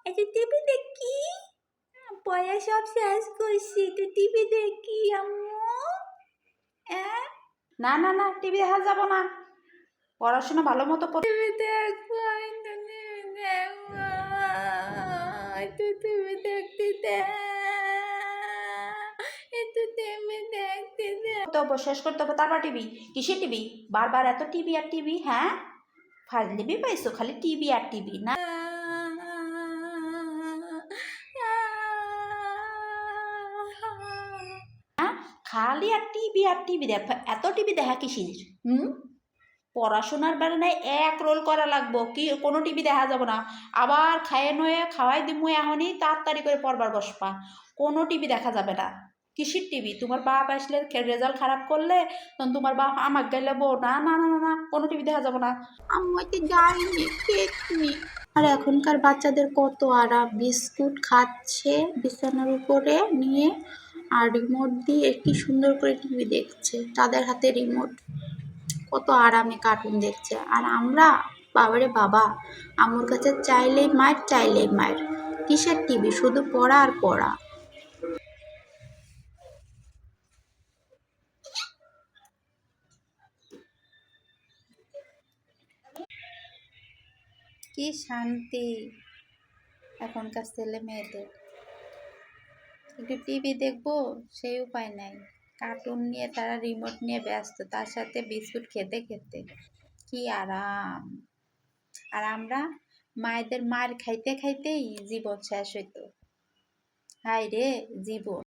একটু টিভি দেখি। পড়া সব শেষ করছি, একটু টিভি দেখি আম্মু। না না না, টিভি দেখা যাব না, পড়াশোনা ভালো মতো টিভি দেখবো, একটু টিভি দেখবো, একটু টিভি দেখতে দে, একটু টিভি দেখতে দে। শেষ করতে হবে, তারপর টিভি। কিসের টিভি? বারবার এত টিভি আর টিভি? হ্যাঁ, ফাজলিমি পাইছো, খালি টিভি আর টিভি না। খালি আর টিভি আর টিভি দেখ, এত টিভি দেখা কিসির? পড়াশোনার বেলা নাই এক রোল করা লাগবো, কি কোনো টিভি দেখা যাব না। আবার খাইয়ে নয়ে খাওয়াই দিমু, এখনই তাড়াতাড়ি করে পড়বার বসবা। কোনো টিভি দেখা যাবে না। কিসির টিভি? তোমার বাপ আসলে রেজাল্ট খারাপ করলে তখন তোমার বাপ আমাকে গেলে বউ, না না না না না, কোনো টিভি দেখা যাব না। আম্মু একটু যাইনি, খেতনি। আর এখনকার বাচ্চাদের কত আরাম, বিস্কুট খাচ্ছে বিছানার উপরে নিয়ে, আর রিমোট দিয়ে কি সুন্দর করে টিভি দেখছে, তাদের হাতে রিমোট, কত আরামে কার্টুন দেখছে। আর আমরা, বাবারে বাবা, আম্মুর কাছে চাইলেই মায়ের, চাইলেই মায়ের। কিসের টিভি, শুধু পড়া আর পড়া। কি শান্তি এখনকার ছেলে মেয়েদের, একটু টিভি দেখবো সেই উপায় নাই, কার্টুন নিয়ে তারা রিমোট নিয়ে ব্যস্ত, তার সাথে বিস্কুট খেতে খেতে কি আরাম। আর আমরা মায়েদের মার খাইতে খাইতেই জীবন শেষ হইতো। হায় রে জীবন।